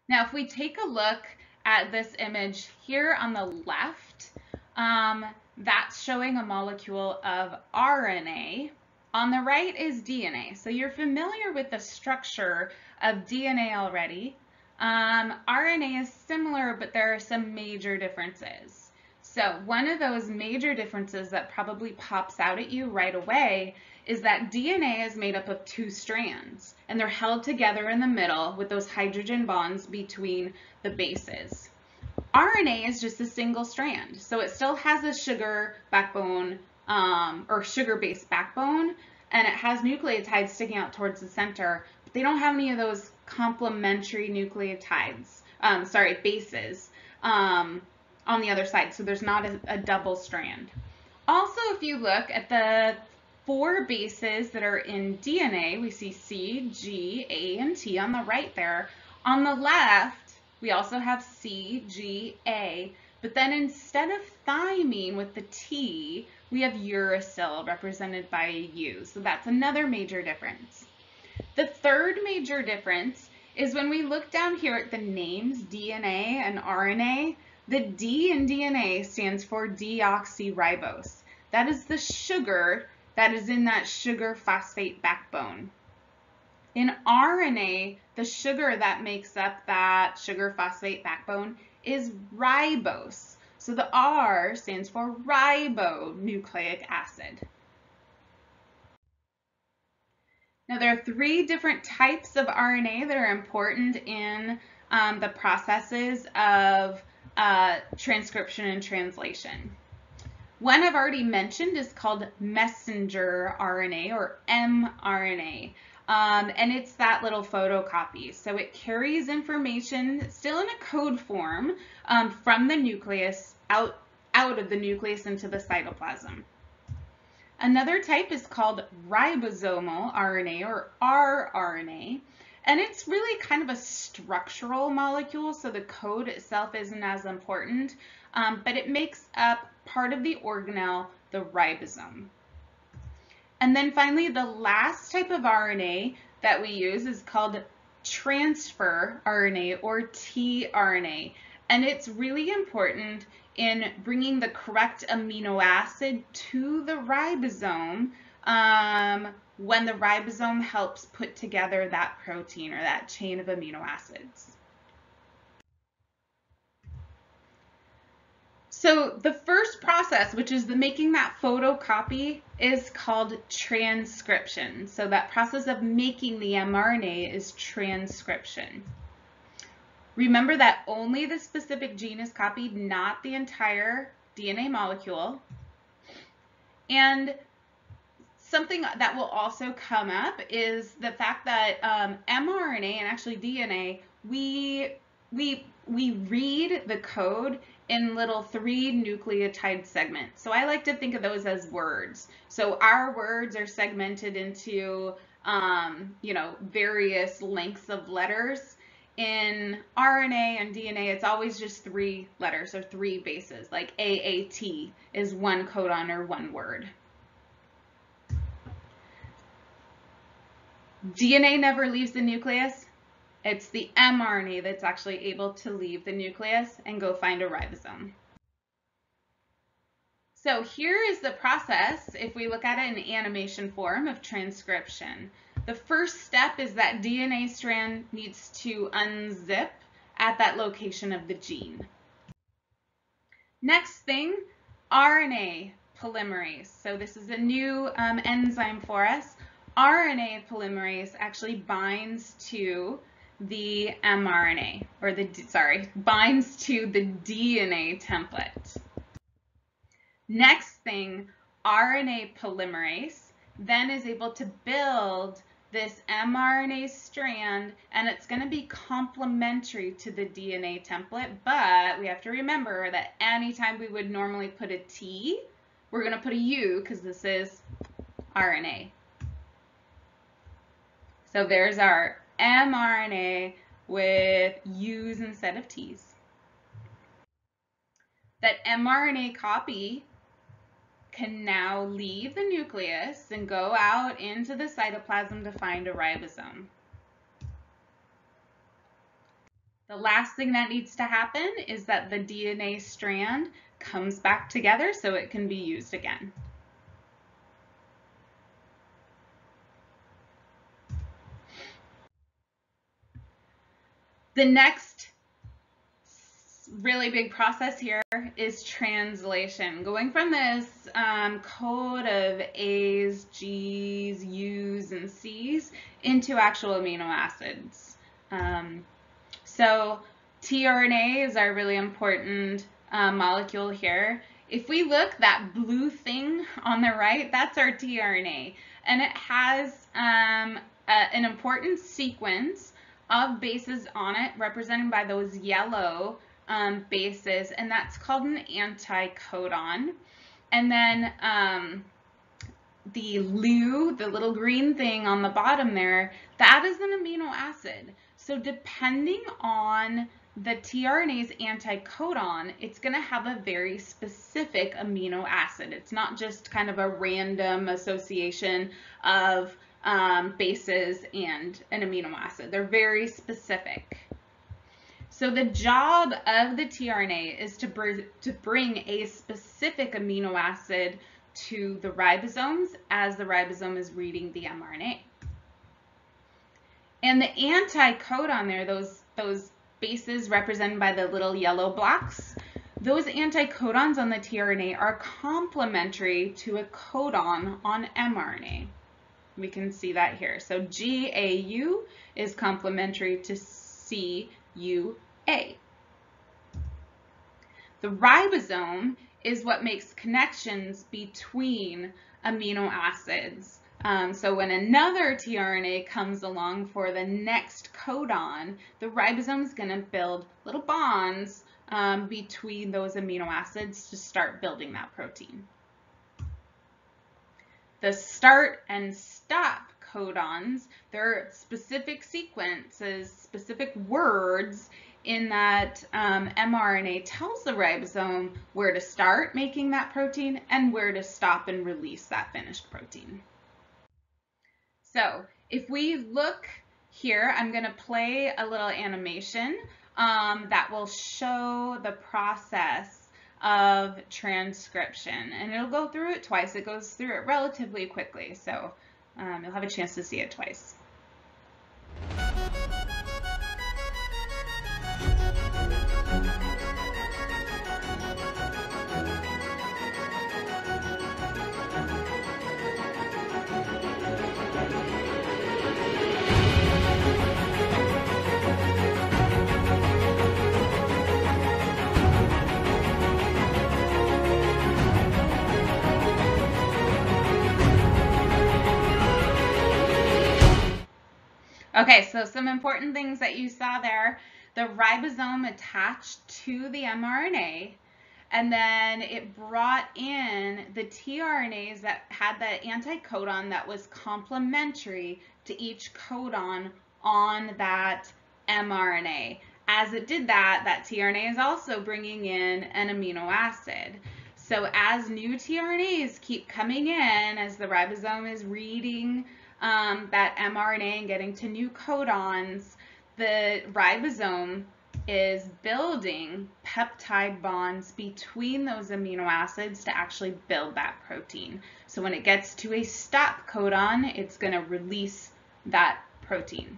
Now, if we take a look at this image here on the left, that's showing a molecule of RNA. On the right is DNA. So you're familiar with the structure of DNA already. RNA is similar, but there are some major differences. So one of those major differences that probably pops out at you right away is that DNA is made up of two strands, and they're held together in the middle with those hydrogen bonds between the bases. RNA is just a single strand, so it still has a sugar backbone or sugar-based backbone, and it has nucleotides sticking out towards the center, but they don't have any of those complementary nucleotides, bases on the other side, so there's not a double strand. Also, if you look at the 4 bases that are in DNA, we see C, G, A, and T on the right there. On the left, we also have C, G, A, but then instead of thymine with the T, we have uracil represented by a U. So that's another major difference. The third major difference is when we look down here at the names DNA and RNA, the D in DNA stands for deoxyribose. That is the sugar that is in that sugar phosphate backbone. In RNA, the sugar that makes up that sugar phosphate backbone is ribose. So the R stands for ribonucleic acid. Now there are 3 different types of RNA that are important in the processes of transcription and translation. One I've already mentioned is called messenger RNA or mRNA. And it's that little photocopy. So it carries information still in a code form from the nucleus out of the nucleus into the cytoplasm. Another type is called ribosomal RNA or rRNA. And it's really kind of a structural molecule, so the code itself isn't as important, but it makes up part of the organelle, the ribosome. And then finally, the last type of RNA that we use is called transfer RNA or tRNA. And it's really important in bringing the correct amino acid to the ribosome when the ribosome helps put together that protein or that chain of amino acids. So the first process, which is making that photocopy, is called transcription. So that process of making the mRNA is transcription. Remember that only the specific gene is copied, not the entire DNA molecule. And something that will also come up is the fact that mRNA and actually DNA, we read the code in little 3 nucleotide segments. So I like to think of those as words. So our words are segmented into various lengths of letters. In RNA and DNA, it's always just 3 letters or 3 bases, like AAT is 1 codon or 1 word. DNA never leaves the nucleus. It's the mRNA that's actually able to leave the nucleus and go find a ribosome. So here is the process, if we look at it in animation form, of transcription. The first step is that DNA strand needs to unzip at that location of the gene. Next thing, RNA polymerase. So this is a new enzyme for us. RNA polymerase actually binds to the mRNA, or binds to the DNA template. Next thing, RNA polymerase then is able to build this mRNA strand, and it's going to be complementary to the DNA template, but we have to remember that anytime we would normally put a T, we're going to put a U because this is RNA. So there's our mRNA with U's instead of T's. That mRNA copy can now leave the nucleus and go out into the cytoplasm to find a ribosome. The last thing that needs to happen is that the DNA strand comes back together so it can be used again. The next really big process here is translation. Going from this code of A's, G's, U's, and C's into actual amino acids. So tRNA is our really important molecule here. If we look, that blue thing on the right, that's our tRNA. And it has an important sequence of bases on it represented by those yellow bases, and that's called an anticodon. And then the LU, the little green thing on the bottom there, that is an amino acid. So depending on the tRNA's anticodon, it's going to have a very specific amino acid. It's not just kind of a random association of bases and an amino acid. They're very specific. So the job of the tRNA is to bring a specific amino acid to the ribosomes as the ribosome is reading the mRNA. And the anticodon there, those bases represented by the little yellow blocks, those anticodons on the tRNA are complementary to a codon on mRNA. We can see that here. So GAU is complementary to CUA. The ribosome is what makes connections between amino acids. So when another tRNA comes along for the next codon, the ribosome is going to build little bonds between those amino acids to start building that protein. The start and stop codons, they're specific sequences, specific words in that mRNA tells the ribosome where to start making that protein and where to stop and release that finished protein. So if we look here, I'm going to play a little animation that will show the process of transcription, and it'll go through it twice. It goes through it relatively quickly, so you'll have a chance to see it twice. Okay, so some important things that you saw there. The ribosome attached to the mRNA, and then it brought in the tRNAs that had the anticodon that was complementary to each codon on that mRNA. As it did that, that tRNA is also bringing in an amino acid. So as new tRNAs keep coming in, as the ribosome is reading that mRNA and getting to new codons, the ribosome is building peptide bonds between those amino acids to actually build that protein. So when it gets to a stop codon, it's going to release that protein.